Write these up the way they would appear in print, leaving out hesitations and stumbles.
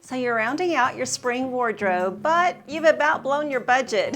So you're rounding out your spring wardrobe, but you've about blown your budget.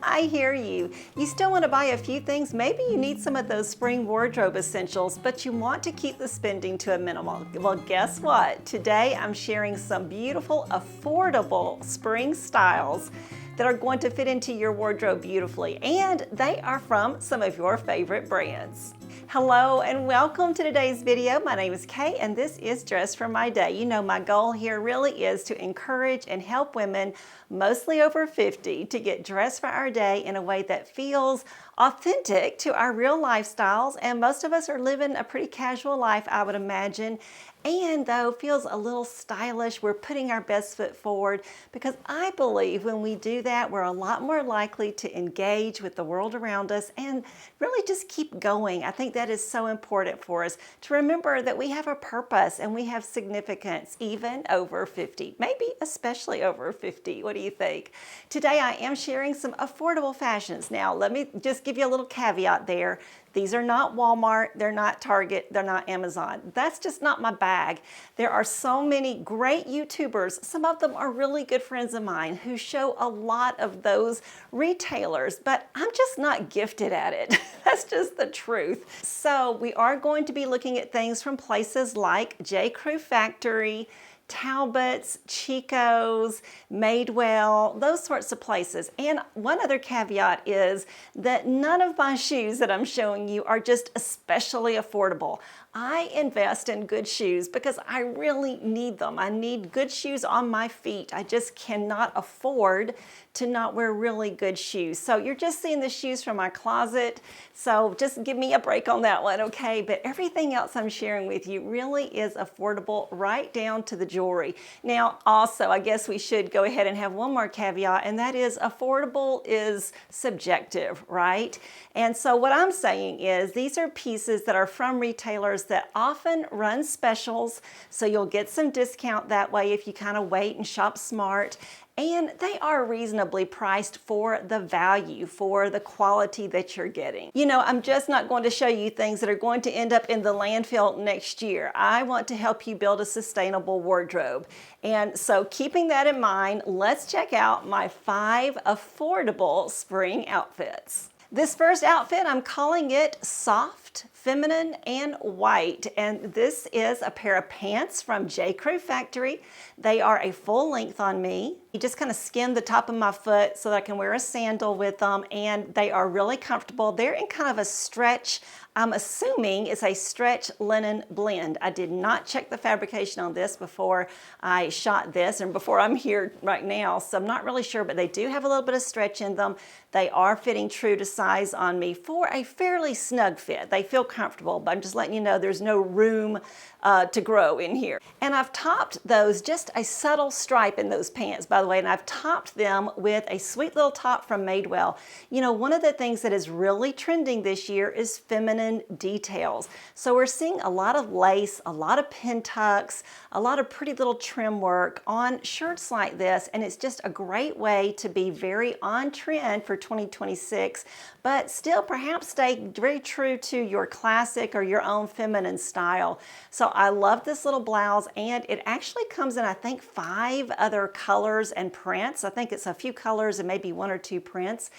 I hear you. You still want to buy a few things. Maybe you need some of those spring wardrobe essentials, but you want to keep the spending to a minimum. Well, guess what? Today I'm sharing some beautiful, affordable spring styles that are going to fit into your wardrobe beautifully, and they are from some of your favorite brands. Hello and welcome to today's video. My name is Kay and this is Dress for My Day. You know, my goal here really is to encourage and help women, mostly over 50, to get dressed for our day in a way that feels authentic to our real lifestyles. And most of us are living a pretty casual life, I would imagine. And though feels a little stylish, we're putting our best foot forward, because I believe when we do that, we're a lot more likely to engage with the world around us and really just keep going. I think that is so important for us to remember that we have a purpose and we have significance even over 50, maybe especially over 50. What do you think? Today I am sharing some affordable fashions. Now let me just give you a little caveat there. These are not Walmart, they're not Target, they're not Amazon. That's just not my bag. There are so many great YouTubers, some of them are really good friends of mine, who show a lot of those retailers, but I'm just not gifted at it. That's just the truth. So we are going to be looking at things from places like J. Crew Factory, Talbot's, Chico's, Madewell, those sorts of places. And one other caveat is that none of my shoes that I'm showing you are just especially affordable. I invest in good shoes because I really need them. I need good shoes on my feet. I just cannot afford to not wear really good shoes. So you're just seeing the shoes from my closet. So just give me a break on that one, okay? But everything else I'm sharing with you really is affordable, right down to the jewelry. Now, also, I guess we should go ahead and have one more caveat, and that is affordable is subjective, right? And so what I'm saying is these are pieces that are from retailers that often run specials, so you'll get some discount that way if you kind of wait and shop smart. And they are reasonably priced for the value, for the quality that you're getting. You know, I'm just not going to show you things that are going to end up in the landfill next year. I want to help you build a sustainable wardrobe. And so keeping that in mind, let's check out my 5 affordable spring outfits. This first outfit, I'm calling it soft, feminine, and white. And this is a pair of pants from J. Crew Factory. They are a full length on me. You just kind of skim the top of my foot so that I can wear a sandal with them, and they are really comfortable. They're in kind of a stretch, I'm assuming it's a stretch linen blend. I did not check the fabrication on this before I shot this and before I'm here right now, so I'm not really sure, but they do have a little bit of stretch in them. They are fitting true to size on me for a fairly snug fit. They feel comfortable, but I'm just letting you know there's no room to grow in here. And I've topped those, just a subtle stripe in those pants, by the way, and I've topped them with a sweet little top from Madewell. You know, one of the things that is really trending this year is feminine details. So we're seeing a lot of lace, a lot of pin tucks, a lot of pretty little trim work on shirts like this, and it's just a great way to be very on trend for 2026, but still perhaps stay very true to your classic or your own feminine style. So I love this little blouse, and it actually comes in, I think, 5 other colors and prints. I think it's a few colors and maybe 1 or 2 prints.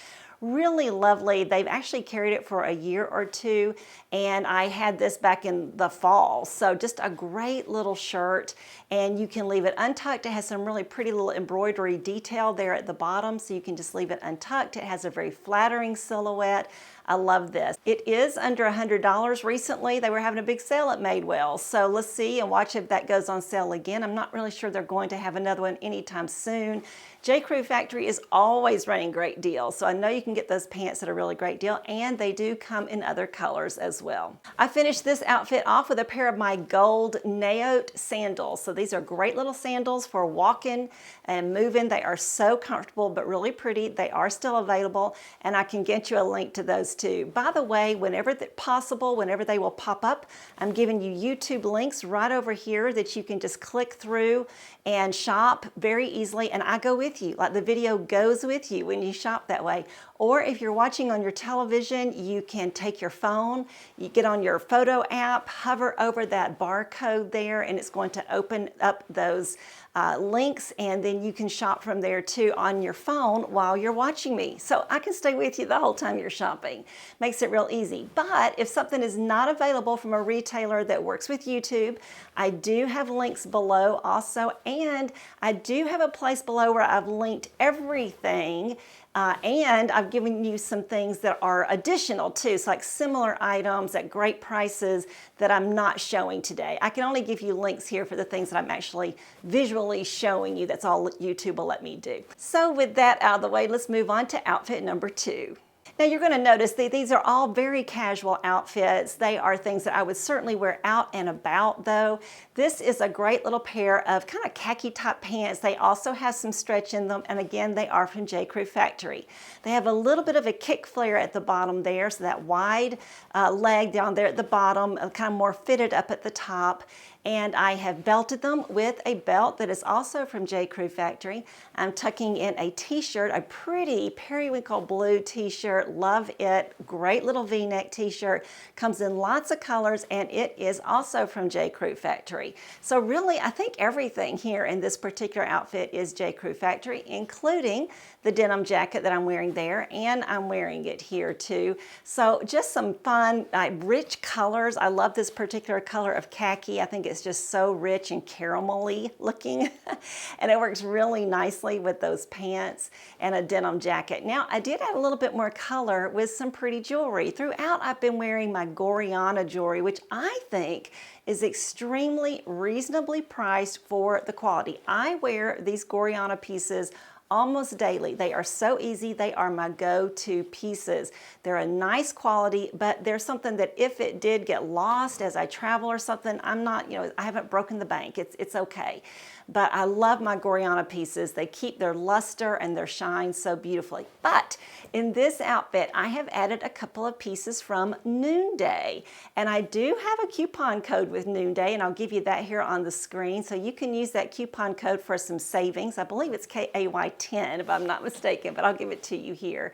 Really lovely. They've actually carried it for a year or 2, and I had this back in the fall. So just a great little shirt, and you can leave it untucked. It has some really pretty little embroidery detail there at the bottom, so you can just leave it untucked. It has a very flattering silhouette. I love this. It is under $100 recently. They were having a big sale at Madewell. So let's see and watch if that goes on sale again. I'm not really sure they're going to have another one anytime soon. J. Crew Factory is always running great deals. So I know you can get those pants at a really great deal, and they do come in other colors as well. I finished this outfit off with a pair of my gold Naote sandals. So these are great little sandals for walking and moving. They are so comfortable but really pretty. They are still available, and I can get you a link to those too. By the way, whenever possible, whenever they will pop up, I'm giving you YouTube links right over here that you can just click through and shop very easily, and I go with you. Like the video goes with you when you shop that way. Or if you're watching on your television, you can take your phone, you get on your photo app, hover over that barcode there, and it's going to open up those links, and then you can shop from there too on your phone while you're watching me. So I can stay with you the whole time you're shopping. Makes it real easy. But if something is not available from a retailer that works with YouTube, I do have links below also, and I do have a place below where I've linked everything, and I've given you some things that are additional too, so like similar items at great prices that I'm not showing today. I can only give you links here for the things that I'm actually visually showing you. That's all YouTube will let me do. So with that out of the way, let's move on to outfit number 2. Now you're going to notice that these are all very casual outfits. They are things that I would certainly wear out and about though. This is a great little pair of kind of khaki top pants. They also have some stretch in them, and again, they are from J. Crew Factory. They have a little bit of a kick flare at the bottom there, so that wide leg down there at the bottom, kind of more fitted up at the top. And I have belted them with a belt that is also from J. Crew Factory. I'm tucking in a t-shirt, a pretty periwinkle blue t-shirt. Love it. Great little v-neck t-shirt. Comes in lots of colors, and it is also from J. Crew Factory. So really, I think everything here in this particular outfit is J. Crew Factory, including the denim jacket that I'm wearing there, and I'm wearing it here too. So just some fun, rich colors. I love this particular color of khaki. I think it's just so rich and caramelly looking, and it works really nicely with those pants and a denim jacket. Now, I did add a little bit more color with some pretty jewelry. Throughout, I've been wearing my Gorjana jewelry, which I think is extremely reasonably priced for the quality. I wear these Gorjana pieces almost daily. They are so easy. They are my go-to pieces. They're a nice quality, but they're something that if it did get lost as I travel or something, I'm not, I haven't broken the bank. It's okay. But I love my Gorjana pieces. They keep their luster and their shine so beautifully. But in this outfit, I have added a couple of pieces from Noonday. And I do have a coupon code with Noonday, and I'll give you that here on the screen. So you can use that coupon code for some savings. I believe it's KAY10 if I'm not mistaken, but I'll give it to you here.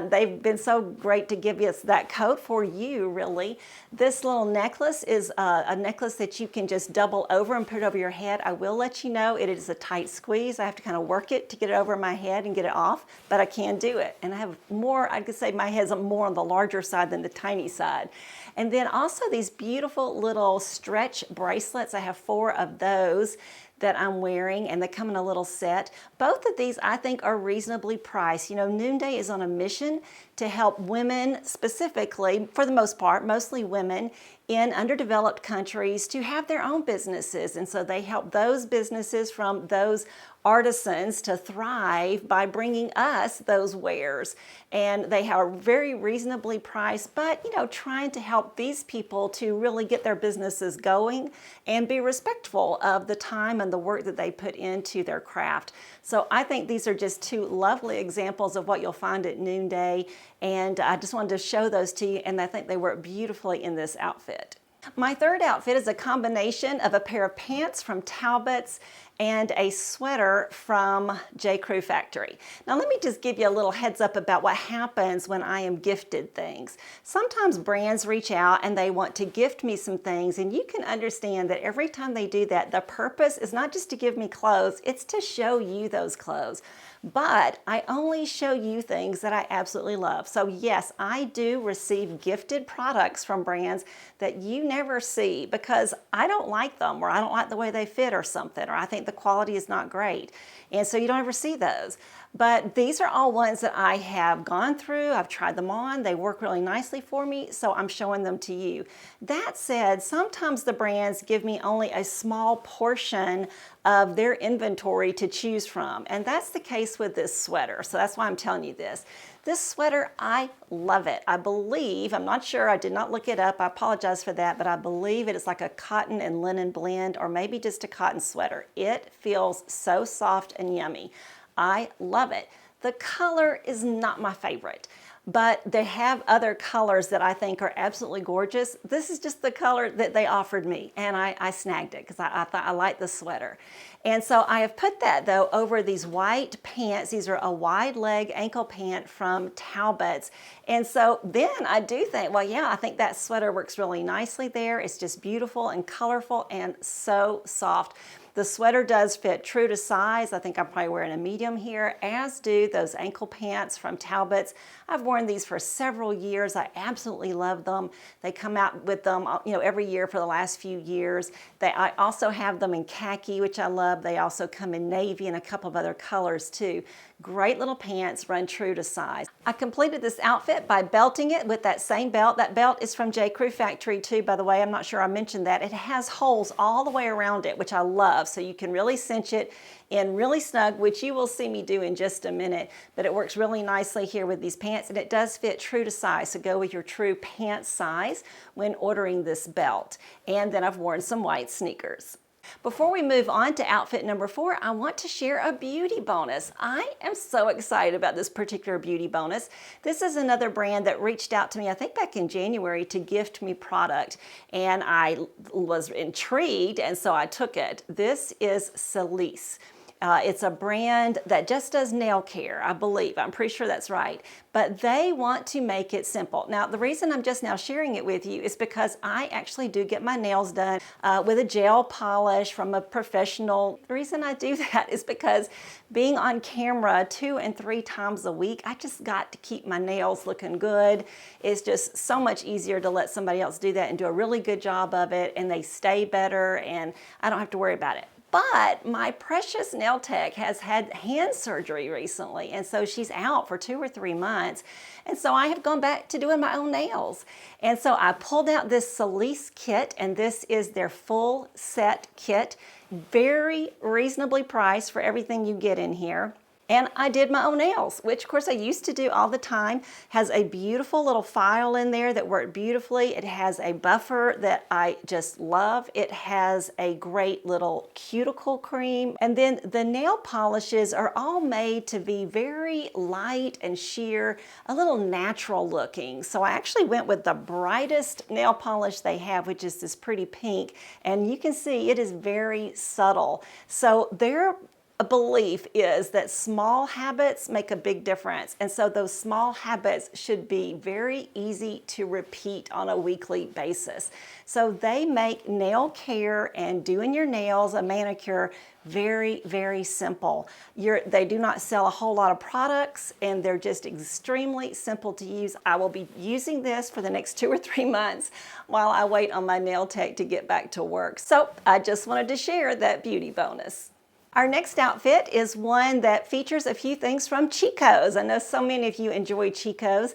They've been so great to give us that code for you, really. This little necklace is a necklace that you can just double over and put it over your head. I will let you know it is a tight squeeze. I have to kind of work it to get it over my head and get it off, but I can do it. And I have more, I could say my head's more on the larger side than the tiny side. And then also these beautiful little stretch bracelets. I have 4 of those that I'm wearing, and they come in a little set. Both of these I think are reasonably priced. Noonday is on a mission to help women specifically, for the most part, mostly women in underdeveloped countries to have their own businesses. And so they help those businesses from those artisans to thrive by bringing us those wares. And they are very reasonably priced, but trying to help these people to really get their businesses going and be respectful of the time and the work that they put into their craft. So I think these are just 2 lovely examples of what you'll find at Noonday, and I just wanted to show those to you, and I think they work beautifully in this outfit. My third outfit is a combination of a pair of pants from Talbots and a sweater from J. Crew Factory. Now let me just give you a little heads up about what happens when I am gifted things. Sometimes brands reach out and they want to gift me some things, and you can understand that every time they do that, the purpose is not just to give me clothes, it's to show you those clothes. But I only show you things that I absolutely love. So yes, I do receive gifted products from brands that you never see because I don't like them, or I don't like the way they fit or something, or I think the quality is not great. And so you don't ever see those. But these are all ones that I have gone through. I've tried them on. They work really nicely for me, so I'm showing them to you. That said, sometimes the brands give me only a small portion of their inventory to choose from, and that's the case with this sweater. So that's why I'm telling you this. This sweater, I love it. I believe, I'm not sure, I did not look it up, I apologize for that, but I believe it is like a cotton and linen blend, or maybe just a cotton sweater. It feels so soft and yummy. I love it. The color is not my favorite, but they have other colors that I think are absolutely gorgeous. This is just the color that they offered me, and I snagged it because I thought I liked the sweater. And so I have put that though over these white pants. These are a wide leg ankle pant from Talbots. And so then I do think, well, yeah, I think that sweater works really nicely there. It's just beautiful and colorful and so soft. The sweater does fit true to size. I think I'm probably wearing a medium here, as do those ankle pants from Talbot's. I've worn these for several years. I absolutely love them. They come out with them, every year for the last few years. I also have them in khaki, which I love. They also come in navy and a couple of other colors too. Great little pants, run true to size. I completed this outfit by belting it with that same belt. That belt is from J. Crew Factory too, by the way. I'm not sure I mentioned that. It has holes all the way around it, which I love. So you can really cinch it in really snug, which you will see me do in just a minute. But it works really nicely here with these pants, and it does fit true to size. So go with your true pant size when ordering this belt. And then I've worn some white sneakers. Before we move on to outfit number 4, I want to share a beauty bonus. I am so excited about this particular beauty bonus. This is another brand that reached out to me, I think back in January, to gift me product, and I was intrigued, and so I took it. This is Celise. It's a brand that just does nail care, I believe. I'm pretty sure that's right. But they want to make it simple. Now, the reason I'm just now sharing it with you is because I actually do get my nails done with a gel polish from a professional. The reason I do that is because being on camera 2 and 3 times a week, I just got to keep my nails looking good. It's just so much easier to let somebody else do that and do a really good job of it, and they stay better, and I don't have to worry about it. But my precious nail tech has had hand surgery recently, and so she's out for 2 or 3 months. And so I have gone back to doing my own nails. And so I pulled out this Celise kit, and this is their full set kit. Very reasonably priced for everything you get in here. And I did my own nails, which of course I used to do all the time. Has a beautiful little file in there that worked beautifully. It has a buffer that I just love. It has a great little cuticle cream. And then the nail polishes are all made to be very light and sheer, a little natural looking. So I actually went with the brightest nail polish they have, which is this pretty pink. And you can see it is very subtle. So they're a belief is that small habits make a big difference. And so those small habits should be very easy to repeat on a weekly basis. So they make nail care and doing your nails, a manicure, very, very simple. They do not sell a whole lot of products, and they're just extremely simple to use. I will be using this for the next 2 or 3 months while I wait on my nail tech to get back to work. So I just wanted to share that beauty bonus. Our next outfit is one that features a few things from Chico's. I know so many of you enjoy Chico's.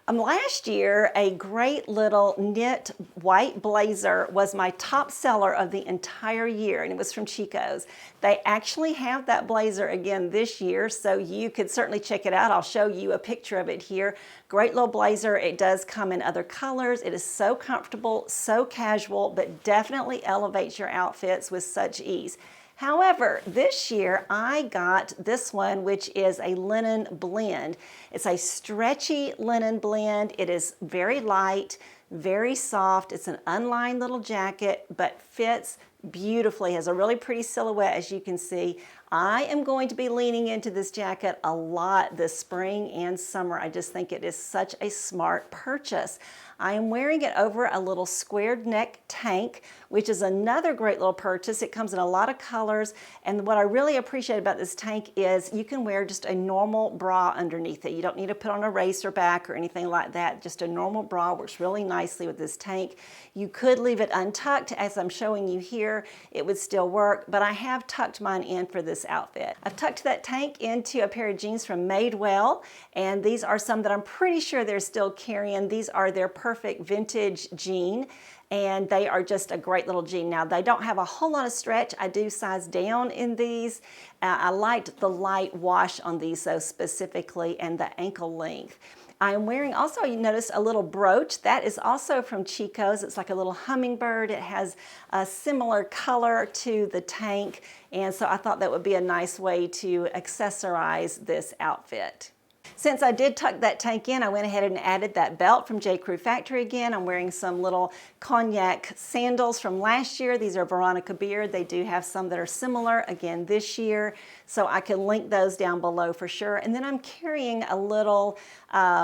Last year, a great little knit white blazer was my top seller of the entire year, and it was from Chico's. They actually have that blazer again this year, so you could certainly check it out. I'll show you a picture of it here. Great little blazer. It does come in other colors. It is so comfortable, so casual, but definitely elevates your outfits with such ease. However, this year I got this one, which is a linen blend. It's a stretchy linen blend. It is very light, very soft. It's an unlined little jacket, but fits beautifully. Has a really pretty silhouette, as you can see. I am going to be leaning into this jacket a lot this spring and summer. I just think it is such a smart purchase. I am wearing it over a little squared neck tank, which is another great little purchase. It comes in a lot of colors, and what I really appreciate about this tank is you can wear just a normal bra underneath it. You don't need to put on a racer back or anything like that. Just a normal bra works really nicely with this tank. You could leave it untucked, as I'm showing you here. It would still work, but I have tucked mine in for this outfit. I've tucked that tank into a pair of jeans from Madewell, and these are some that I'm pretty sure they're still carrying. These are their perfect vintage jean, and they are just a great little jean. Now, they don't have a whole lot of stretch. I do size down in these. I liked the light wash on these though specifically, and the ankle length. I'm wearing also, you notice, a little brooch. That is also from Chico's. It's like a little hummingbird. It has a similar color to the tank, and so I thought that would be a nice way to accessorize this outfit. Since I did tuck that tank in, I went ahead and added that belt from J. Crew Factory again. I'm wearing some little cognac sandals from last year. These are Veronica Beard. They do have some that are similar again this year, so I can link those down below for sure. And then I'm carrying a little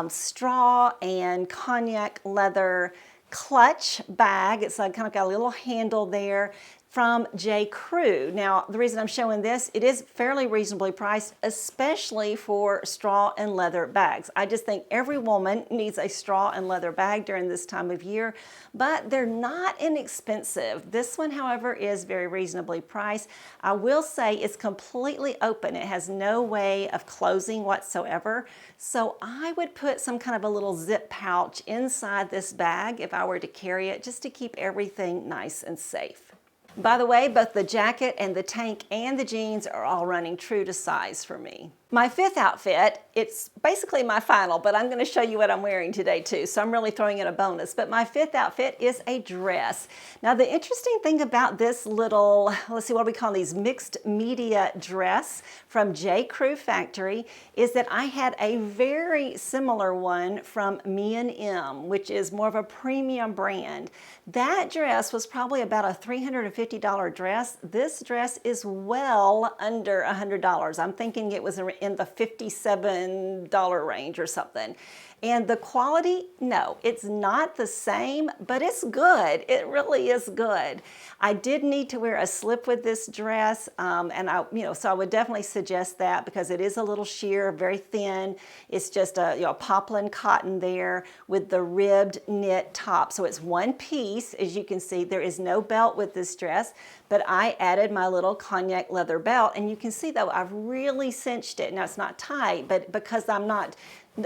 straw and cognac leather clutch bag. It's kind of got a little handle there. from J. Crew. Now, the reason I'm showing this, it is fairly reasonably priced, especially for straw and leather bags. I just think every woman needs a straw and leather bag during this time of year, but they're not inexpensive. This one, however, is very reasonably priced. I will say it's completely open. It has no way of closing whatsoever. So I would put some kind of a little zip pouch inside this bag if I were to carry it, just to keep everything nice and safe. By the way, both the jacket and the tank and the jeans are all running true to size for me. My fifth outfit, it's basically my final, but I'm going to show you what I'm wearing today too, so I'm really throwing in a bonus. But my fifth outfit is a dress. Now the interesting thing about this little, let's see, what do we call these, mixed media dress from J. Crew Factory is that I had a very similar one from Me&M, which is more of a premium brand. That dress was probably about a $350 dress. This dress is well under $100. I'm thinking it was in the $57 range or something. And the quality, no, it's not the same, but it's good. It really is good. I did need to wear a slip with this dress, so I would definitely suggest that because it is a little sheer, very thin. It's just a poplin cotton there with the ribbed knit top. So it's one piece, as you can see. There is no belt with this dress, but I added my little cognac leather belt, and you can see though I've really cinched it. Now it's not tight, but because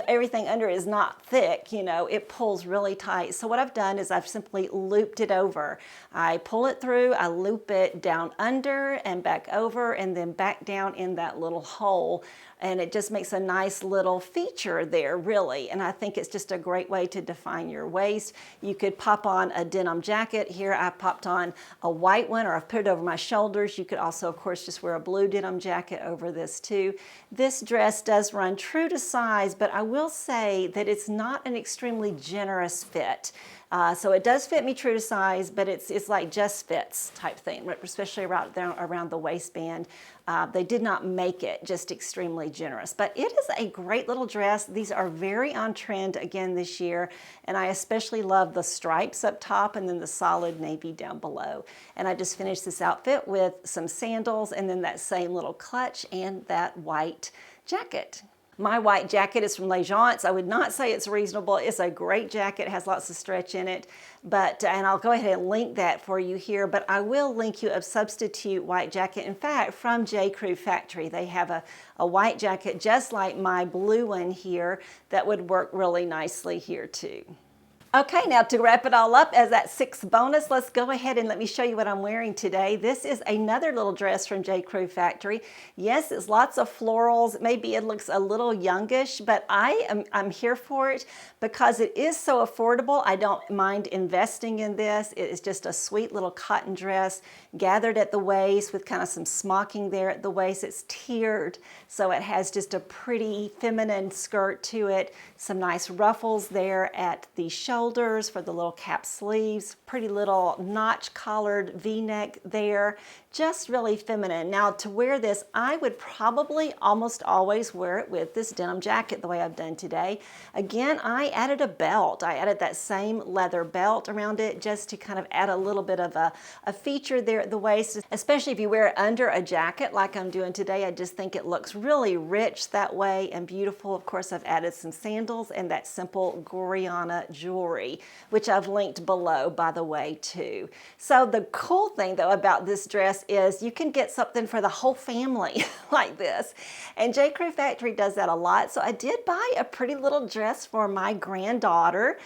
everything under is not thick, it pulls really tight. So what I've done is I've simply looped it over. I pull it through, I loop it down under and back over and then back down in that little hole. And it just makes a nice little feature there, really. And I think it's just a great way to define your waist. You could pop on a denim jacket. Here I popped on a white one, or I've put it over my shoulders. You could also, of course, just wear a blue denim jacket over this too. This dress does run true to size, but I will say that it's not an extremely generous fit. So it does fit me true to size, but it's like just fits type thing, especially around the waistband. They did not make it just extremely generous, but it is a great little dress. These are very on trend again this year, and I especially love the stripes up top and then the solid navy down below. And I just finished this outfit with some sandals and then that same little clutch and that white jacket. My white jacket is from L'Agence. I would not say it's reasonable. It's a great jacket. It has lots of stretch in it. And I'll go ahead and link that for you here, but I will link you a substitute white jacket. In fact, from J. Crew Factory, they have a white jacket just like my blue one here that would work really nicely here too. Okay, now to wrap it all up as that sixth bonus, let's go ahead and let me show you what I'm wearing today. This is another little dress from J. Crew Factory. Yes, it's lots of florals. Maybe it looks a little youngish, but I'm here for it because it is so affordable. I don't mind investing in this. It is just a sweet little cotton dress gathered at the waist with kind of some smocking there at the waist. It's tiered, so it has just a pretty feminine skirt to it. Some nice ruffles there at the shoulders for the little cap sleeves, pretty little notch collared V-neck there, just really feminine. Now to wear this, I would probably almost always wear it with this denim jacket the way I've done today. Again, I added a belt. I added that same leather belt around it just to kind of add a little bit of a feature there at the waist, especially if you wear it under a jacket like I'm doing today. I just think it looks really rich that way and beautiful. Of course, I've added some sandals and that simple Gorjana jewelry, which I've linked below, by the way, too. So the cool thing, though, about this dress is you can get something for the whole family like this. And J. Crew Factory does that a lot. So I did buy a pretty little dress for my granddaughter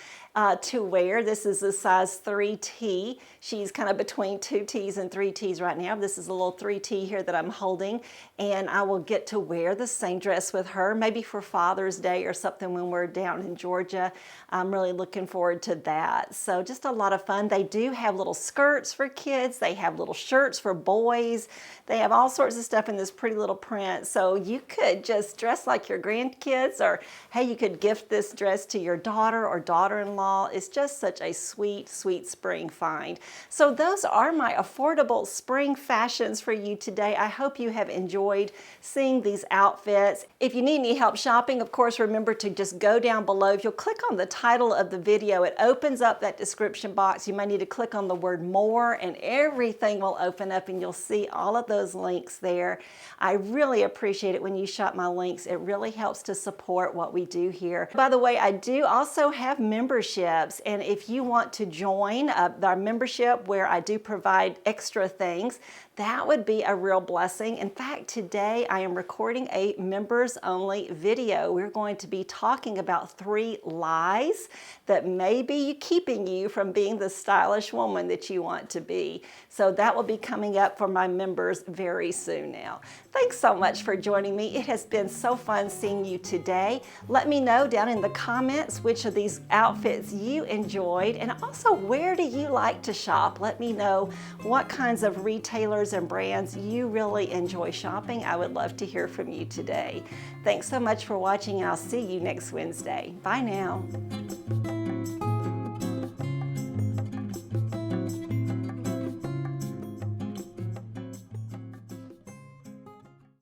to wear. This is a size 3T. She's kind of between 2Ts and 3Ts right now. This is a little 3T here that I'm holding, and I will get to wear the same dress with her, maybe for Father's Day or something when we're down in Georgia. I'm really looking forward to that. So just a lot of fun. They do have little skirts for kids. They have little shirts for boys. They have all sorts of stuff in this pretty little print. So you could just dress like your grandkids, or hey, you could gift this dress to your daughter or daughter-in-law mother-in-law is just such a sweet, sweet spring find. So those are my affordable spring fashions for you today. I hope you have enjoyed seeing these outfits. If you need any help shopping, of course, remember to just go down below. If you'll click on the title of the video, it opens up that description box. You might need to click on the word more and everything will open up and you'll see all of those links there. I really appreciate it when you shop my links. It really helps to support what we do here. By the way, I do also have memberships, and if you want to join our membership where I do provide extra things, that would be a real blessing. In fact, today I am recording a members only video. We're going to be talking about 3 lies that may be keeping you from being the stylish woman that you want to be. So that will be coming up for my members very soon now. Thanks so much for joining me. It has been so fun seeing you today. Let me know down in the comments which of these outfits you enjoyed, and also where do you like to shop? Let me know what kinds of retailers and brands you really enjoy shopping. I would love to hear from you today. Thanks so much for watching, and I'll see you next Wednesday. Bye now.